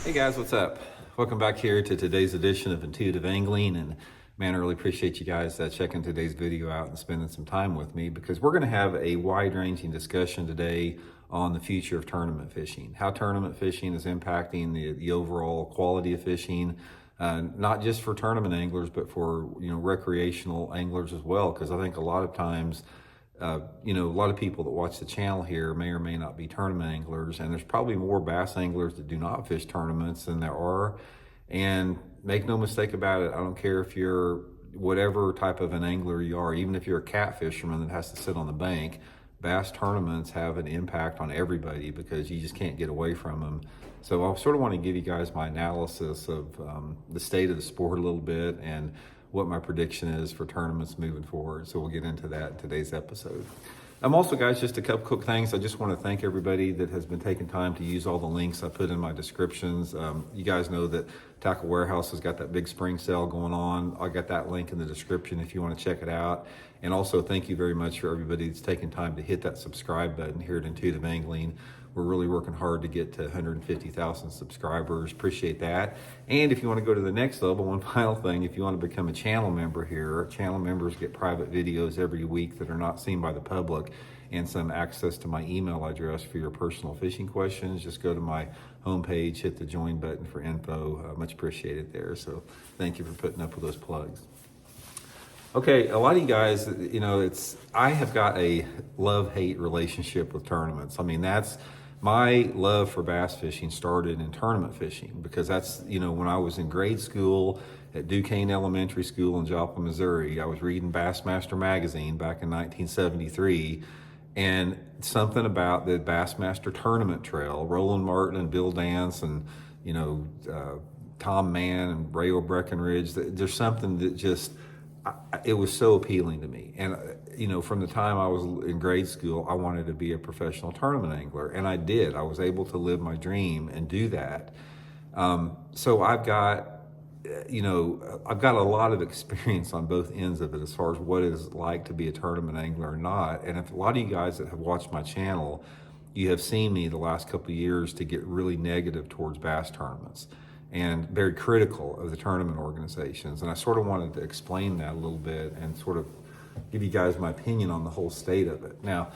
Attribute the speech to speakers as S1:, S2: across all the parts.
S1: Hey guys, what's up? Welcome back here to today's edition of Intuitive Angling. And man, I really appreciate you guys checking today's video out and spending some time with me, because we're going to have a wide-ranging discussion today on the future of tournament fishing, how tournament fishing is impacting the overall quality of fishing, not just for tournament anglers, but for recreational anglers as well. Because I think a lot of times, a lot of people that watch the channel here may or may not be tournament anglers, and there's probably more bass anglers that do not fish tournaments than there are. And make no mistake about it, I don't care if you're whatever type of an angler you are, even if you're a cat fisherman that has to sit on the bank, bass tournaments have an impact on everybody because you just can't get away from them. So I sort of want to give you guys my analysis of the state of the sport a little bit and what my prediction is for tournaments moving forward. So we'll get into that in today's episode. Also, guys, just a couple quick things. I just want to thank everybody that has been taking time to use all the links I put in my descriptions. You guys know that Tackle Warehouse has got that big spring sale going on. I got that link in the description if you want to check it out. And also, thank you very much for everybody that's taking time to hit that subscribe button here at Intuitive Angling. We're really working hard to get to 150,000 subscribers. Appreciate that. And if you want to go to the next level, one final thing, if you want to become a channel member here, channel members get private videos every week that are not seen by the public, and some access to my email address for your personal fishing questions. Just go to my homepage, hit the join button for info. Much appreciated there. So thank you for putting up with those plugs. Okay, a lot of you guys, I have got a love-hate relationship with tournaments. I mean, that's my love for bass fishing started in tournament fishing, because that's, when I was in grade school at Duquesne Elementary School in Joplin, Missouri, I was reading Bassmaster magazine back in 1973, and something about the Bassmaster tournament trail, Roland Martin and Bill Dance and, Tom Mann and Ray Breckenridge, there's something that just, it was so appealing to me. And, from the time I was in grade school, I wanted to be a professional tournament angler. And I did. I was able to live my dream and do that. So I've got a lot of experience on both ends of it as far as what it is like to be a tournament angler or not. And if a lot of you guys that have watched my channel, you have seen me the last couple of years to get really negative towards bass tournaments and very critical of the tournament organizations. And I sort of wanted to explain that a little bit and sort of give you guys my opinion on the whole state of it. Now,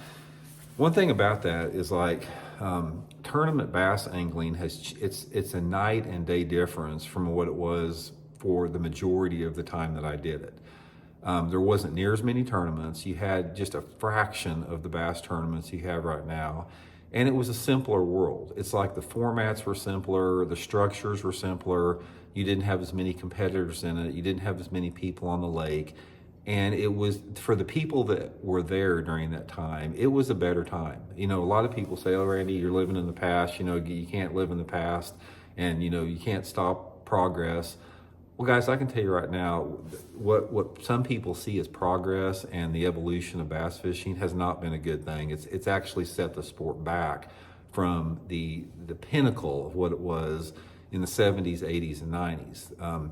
S1: one thing about that is tournament bass angling it's a night and day difference from what it was for the majority of the time that I did it. There wasn't near as many tournaments. You had just a fraction of the bass tournaments you have right now. And it was a simpler world. It's like the formats were simpler, the structures were simpler, you didn't have as many competitors in it, you didn't have as many people on the lake. And it was, for the people that were there during that time, it was a better time. A lot of people say, oh, Randy, you're living in the past, you can't live in the past, and you can't stop progress. Well, guys, I can tell you right now, what some people see as progress and the evolution of bass fishing has not been a good thing. It's actually set the sport back from the pinnacle of what it was in the 70s, 80s, and 90s.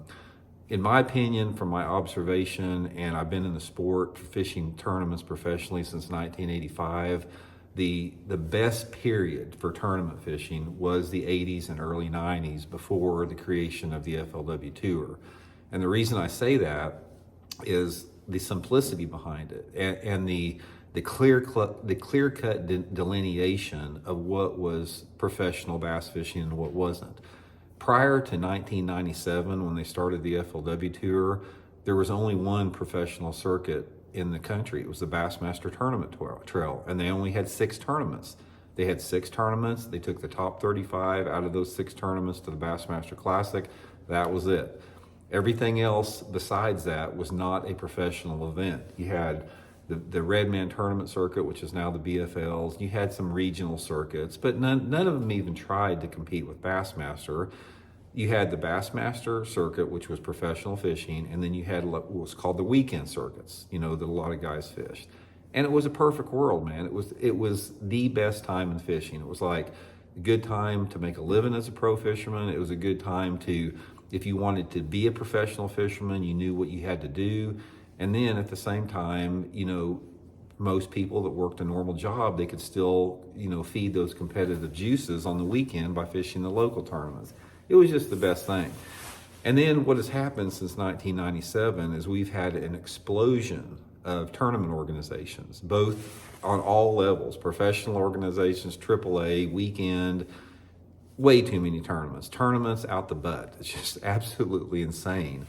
S1: In my opinion, from my observation, and I've been in the sport fishing tournaments professionally since 1985, the best period for tournament fishing was the 80s and early 90s, before the creation of the FLW Tour. And the reason I say that is the simplicity behind it, and the clear-cut delineation of what was professional bass fishing and what wasn't. Prior to 1997, when they started the FLW Tour, there was only one professional circuit in the country. It was the Bassmaster Tournament Trail, and they only had 6 tournaments. They had 6 tournaments. They took the top 35 out of those 6 tournaments to the Bassmaster Classic. That was it. Everything else besides that was not a professional event. You had the Redman Tournament Circuit, which is now the BFLs. You had some regional circuits, but none of them even tried to compete with Bassmaster. You had the Bassmaster Circuit, which was professional fishing, and then you had what was called the weekend circuits, that a lot of guys fished. And it was a perfect world, man. It was the best time in fishing. It was like a good time to make a living as a pro fisherman. It was a good time to, if you wanted to be a professional fisherman, you knew what you had to do. And then at the same time, most people that worked a normal job, they could still, feed those competitive juices on the weekend by fishing the local tournaments. It was just the best thing. And then what has happened since 1997 is we've had an explosion of tournament organizations, both on all levels, professional organizations, AAA, weekend, way too many tournaments out the butt. It's just absolutely insane.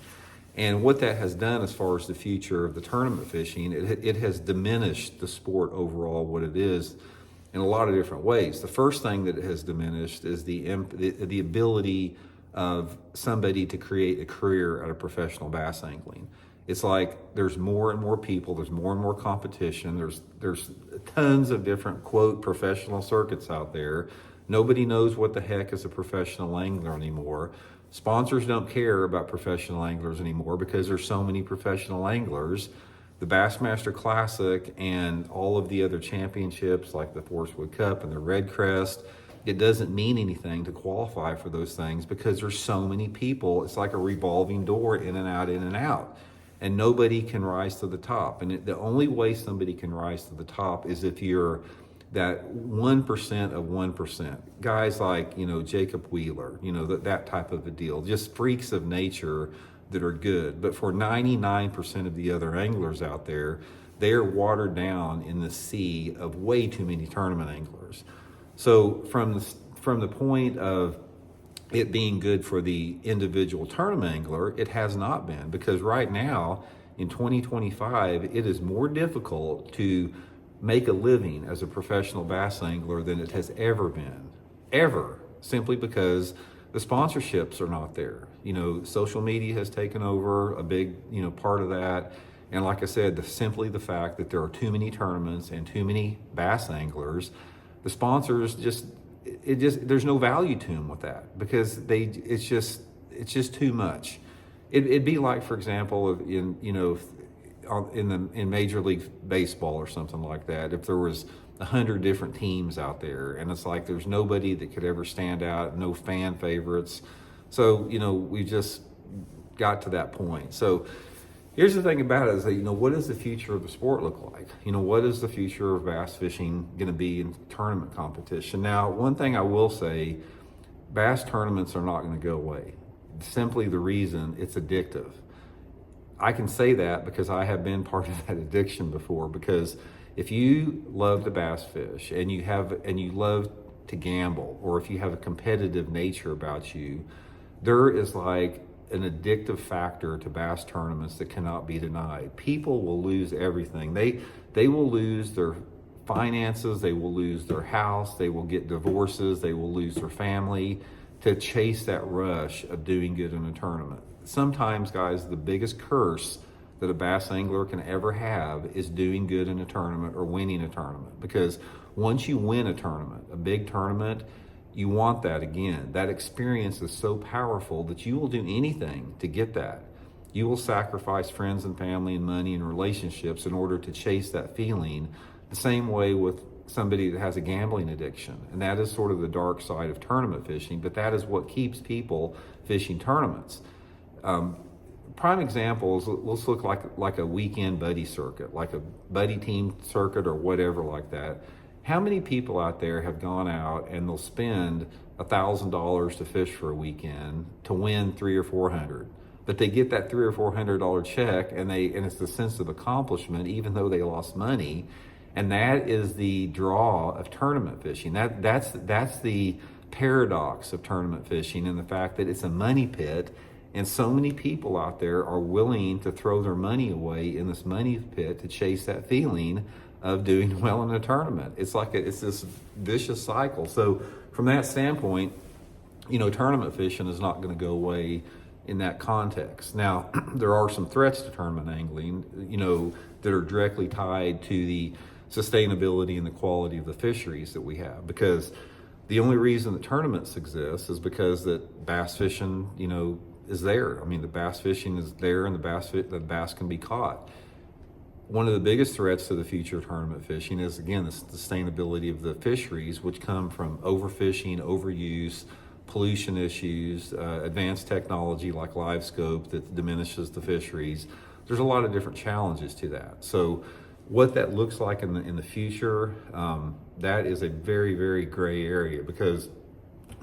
S1: And what that has done as far as the future of the tournament fishing, it has diminished the sport overall, what it is, in a lot of different ways. The first thing that it has diminished is the ability of somebody to create a career out of professional bass angling. It's like there's more and more people, there's more and more competition, there's tons of different, quote, professional circuits out there. Nobody knows what the heck is a professional angler anymore. Sponsors don't care about professional anglers anymore because there's so many professional anglers. The Bassmaster Classic and all of the other championships like the Forest Wood Cup and the Red Crest, it doesn't mean anything to qualify for those things because there's so many people. It's like a revolving door, in and out, in and out. And nobody can rise to the top. And the only way somebody can rise to the top is if you're that 1% of 1%. Guys like, Jacob Wheeler, that type of a deal. Just freaks of nature that are good. But for 99% of the other anglers out there, they're watered down in the sea of way too many tournament anglers. So from the point of it being good for the individual tournament angler, it has not been, because right now in 2025, it is more difficult to make a living as a professional bass angler than it has ever been, ever, simply because the sponsorships are not there. Social media has taken over a big, part of that. And like I said, simply the fact that there are too many tournaments and too many bass anglers, the sponsors there's no value to them with that, because it's just too much. It'd be like, for example, in Major League Baseball or something like that, if there was 100 different teams out there, and it's like there's nobody that could ever stand out, no fan favorites. So we just got to that point. So here's the thing about it is that, what does the future of the sport look like? What is the future of bass fishing going to be in tournament competition? Now, one thing I will say, bass tournaments are not going to go away. Simply the reason it's addictive. I can say that because I have been part of that addiction before, because if you love to bass fish and you love to gamble, or if you have a competitive nature about you, there is like an addictive factor to bass tournaments that cannot be denied. People will lose everything. They will lose their finances, they will lose their house, they will get divorces, they will lose their family to chase that rush of doing good in a tournament. Sometimes, guys, the biggest curse that a bass angler can ever have is doing good in a tournament or winning a tournament, because once you win a tournament, a big tournament, you want that again. That experience is so powerful that you will do anything to get that. You will sacrifice friends and family and money and relationships in order to chase that feeling, the same way with somebody that has a gambling addiction. And that is sort of the dark side of tournament fishing, but that is what keeps people fishing tournaments. Prime examples, let's look like a weekend buddy circuit, like a buddy team circuit or whatever like that. How many people out there have gone out and they'll spend $1,000 to fish for a weekend to win $300 or $400, but they get that $300 or $400 check and it's the sense of accomplishment, even though they lost money, and that is the draw of tournament fishing. That's the paradox of tournament fishing, and the fact that it's a money pit. And so many people out there are willing to throw their money away in this money pit to chase that feeling of doing well in a tournament. It's this vicious cycle. So from that standpoint, tournament fishing is not going to go away in that context. Now, there are some threats to tournament angling, that are directly tied to the sustainability and the quality of the fisheries that we have, because the only reason that tournaments exist is because that bass fishing, is there. I mean, the bass fishing is there, and the bass can be caught. One of the biggest threats to the future of tournament fishing is, again, the sustainability of the fisheries, which come from overfishing, overuse, pollution issues, advanced technology like live scope that diminishes the fisheries. There's a lot of different challenges to that. So what that looks like in the future, that is a very, very gray area, because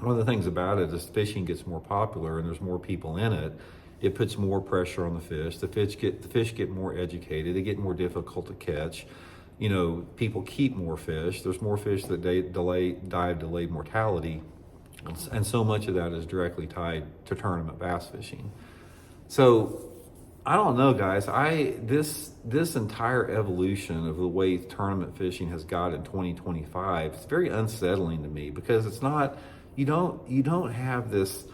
S1: one of the things about it is fishing gets more popular and there's more people in it. It puts more pressure on the fish. The fish get more educated. They get more difficult to catch. You know, people keep more fish. There's more fish that die of delayed mortality, and so much of that is directly tied to tournament bass fishing. So I don't know, guys. This entire evolution of the way tournament fishing has got in 2025, it's very unsettling to me, because it's not, you don't have this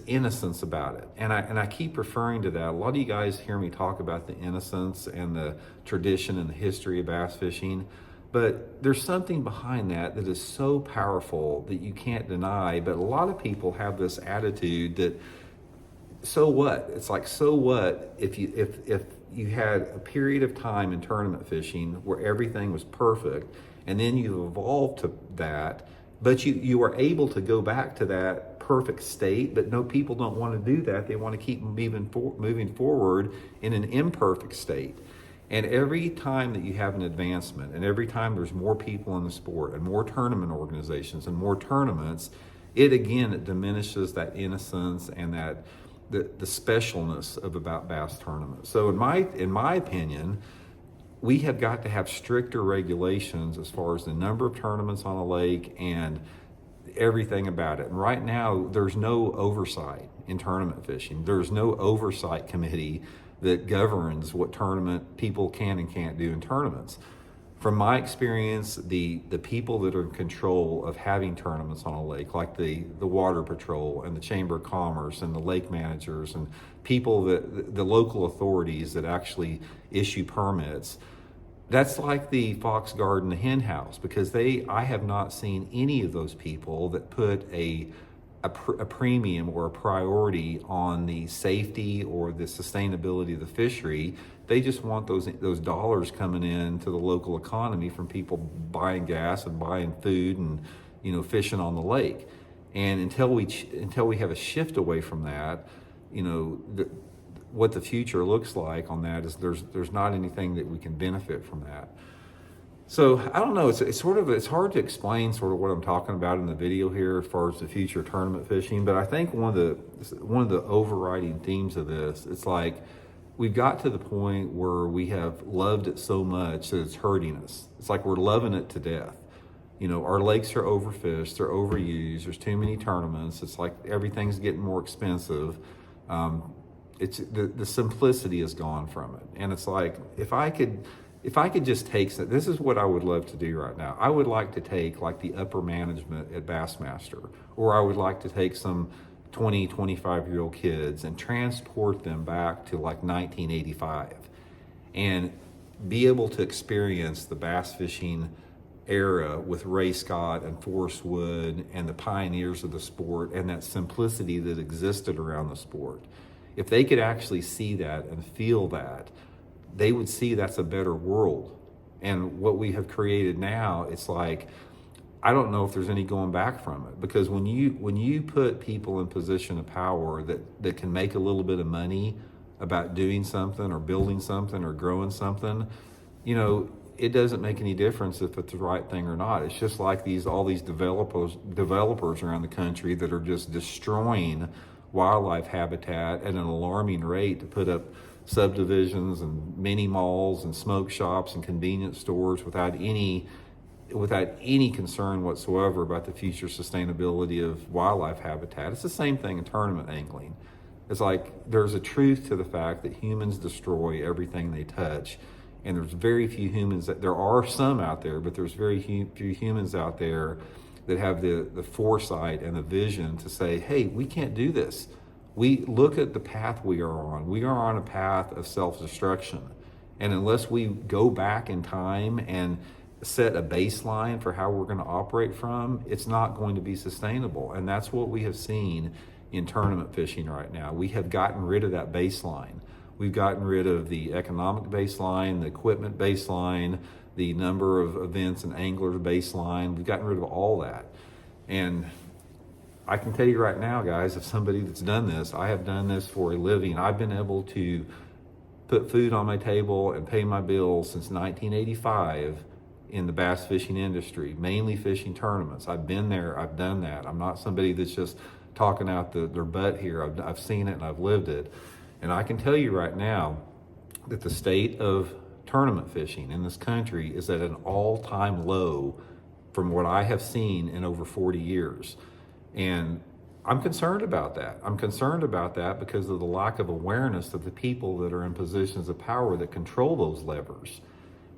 S1: innocence about it. And I keep referring to that. A lot of you guys hear me talk about the innocence and the tradition and the history of bass fishing, but there's something behind that is so powerful that you can't deny. But a lot of people have this attitude that, so what? It's like, so what if you had a period of time in tournament fishing where everything was perfect, and then you evolved to that, but you are able to go back to that perfect state, but no, people don't want to do that. They want to keep moving forward in an imperfect state. And every time that you have an advancement, and every time there's more people in the sport and more tournament organizations and more tournaments, it diminishes that innocence and that the specialness about bass tournaments. So in my opinion, we have got to have stricter regulations as far as the number of tournaments on a lake and everything about it. And right now, there's no oversight in tournament fishing. There's no oversight committee that governs what tournament people can and can't do in tournaments. From my experience, the people that are in control of having tournaments on a lake, like the Water Patrol and the Chamber of Commerce and the lake managers and people the local authorities that actually issue permits, that's like the fox guard and the hen house, because I have not seen any of those people that put a premium or a priority on the safety or the sustainability of the fishery. They just want those dollars coming in to the local economy from people buying gas and buying food and, you know, fishing on the lake. And until we have a shift away from that, you know, what the future looks like on that is there's not anything that we can benefit from that. So I don't know. It's hard to explain sort of what I'm talking about in the video here as far as the future of tournament fishing. But I think one of the overriding themes of this, it's like we've got to the point where we have loved it so much that it's hurting us. It's like we're loving it to death. You know, our lakes are overfished, they're overused, there's too many tournaments. It's like everything's getting more expensive. It's the simplicity is gone from it. And it's like, if I could just take, this is what I would love to do right now. I would like to take like the upper management at Bassmaster, or I would like to take some 20, 25-year-old kids and transport them back to like 1985 and be able to experience the bass fishing era with Ray Scott and Forrest Wood and the pioneers of the sport and that simplicity that existed around the sport. If they could actually see that and feel that, they would see that's a better world. And what we have created now, it's like, I don't know if there's any going back from it, because when you put people in position of power that can make a little bit of money about doing something or building something or growing something, you know, it doesn't make any difference if it's the right thing or not. It's just like all these developers around the country that are just destroying wildlife habitat at an alarming rate to put up subdivisions and mini malls and smoke shops and convenience stores without any concern whatsoever about the future sustainability of wildlife habitat. It's the same thing in tournament angling. It's like there's a truth to the fact that humans destroy everything they touch, and there's very few humans there are some out there, but there's very few humans out there that have the foresight and the vision to say, hey, we can't do this. We look at the path we are on. We are on a path of self-destruction. And unless we go back in time and set a baseline for how we're going to operate from, it's not going to be sustainable. And that's what we have seen in tournament fishing right now. We have gotten rid of that baseline. We've gotten rid of the economic baseline, the equipment baseline, the number of events and anglers baseline. We've gotten rid of all that. And I can tell you right now, guys, if somebody that's done this, I have done this for a living. I've been able to put food on my table and pay my bills since 1985 in the bass fishing industry, mainly fishing tournaments. I've been there, I've done that. I'm not somebody that's just talking out their butt here. I've seen it and I've lived it. And I can tell you right now that the state of tournament fishing in this country is at an all-time low from what I have seen in over 40 years. And I'm concerned about that. I'm concerned about that because of the lack of awareness of the people that are in positions of power that control those levers.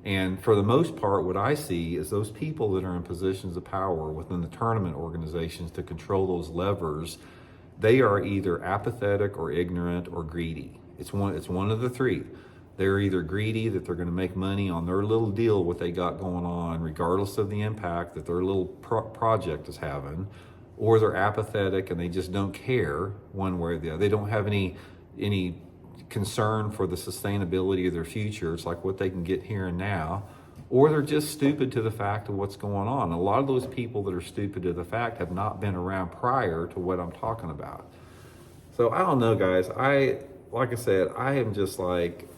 S1: And for the most part, what I see is those people that are in positions of power within the tournament organizations to control those levers, they are either apathetic or ignorant or greedy. It's one of the three. They're either greedy, that they're going to make money on their little deal, what they got going on, regardless of the impact that their little project is having, or they're apathetic and they just don't care one way or the other. They don't have any concern for the sustainability of their future. It's like what they can get here and now, or they're just stupid to the fact of what's going on. A lot of those people that are stupid to the fact have not been around prior to what I'm talking about. So I don't know, guys. Like I said, I am just like,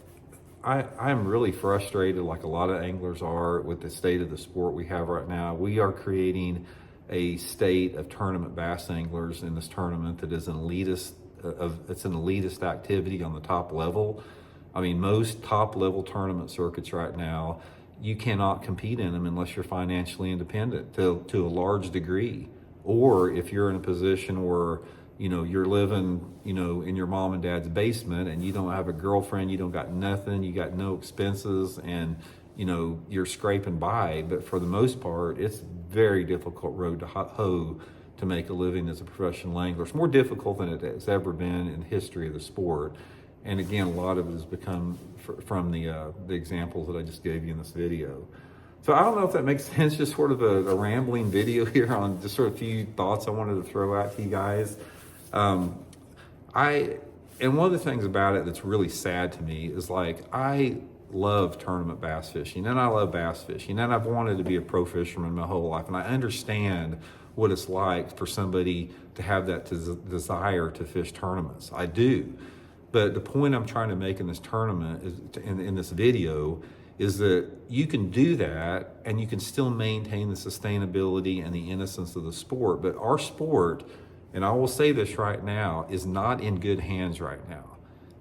S1: I'm really frustrated, like a lot of anglers are, with the state of the sport we have right now. We are creating a state of tournament bass anglers in this tournament that is it's an elitist activity on the top level. I mean, most top level tournament circuits right now, you cannot compete in them unless you're financially independent to a large degree, or if you're in a position where you're living, in your mom and dad's basement and you don't have a girlfriend, you don't got nothing, you got no expenses, and, you're scraping by. But for the most part, it's very difficult road to hoe to make a living as a professional angler. It's more difficult than it has ever been in the history of the sport. And again, a lot of it has become from the examples that I just gave you in this video. So I don't know if that makes sense, just sort of a rambling video here on just sort of a few thoughts I wanted to throw out to you guys. And one of the things about it that's really sad to me is, like, I love tournament bass fishing and I love bass fishing, and I've wanted to be a pro fisherman my whole life, and I understand what it's like for somebody to have that desire to fish tournaments. I do. But the point I'm trying to make in this tournament is, in this video, is that you can do that and you can still maintain the sustainability and the innocence of the sport. But our sport, and I will say this right now, is not in good hands right now.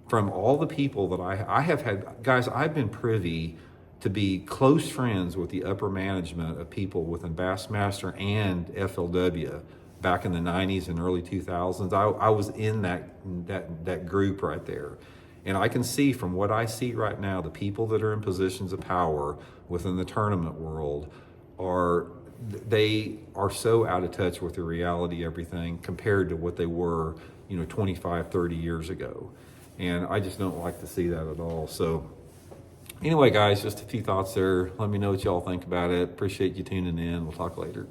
S1: From all the people that I have had, guys, I've been privy to be close friends with the upper management of people within Bassmaster and FLW back in the 90s and early 2000s. I was in that group right there. And I can see from what I see right now, the people that are in positions of power within the tournament world they are so out of touch with the reality of everything compared to what they were, 25, 30 years ago. And I just don't like to see that at all. So anyway, guys, just a few thoughts there. Let me know what y'all think about it. Appreciate you tuning in. We'll talk later.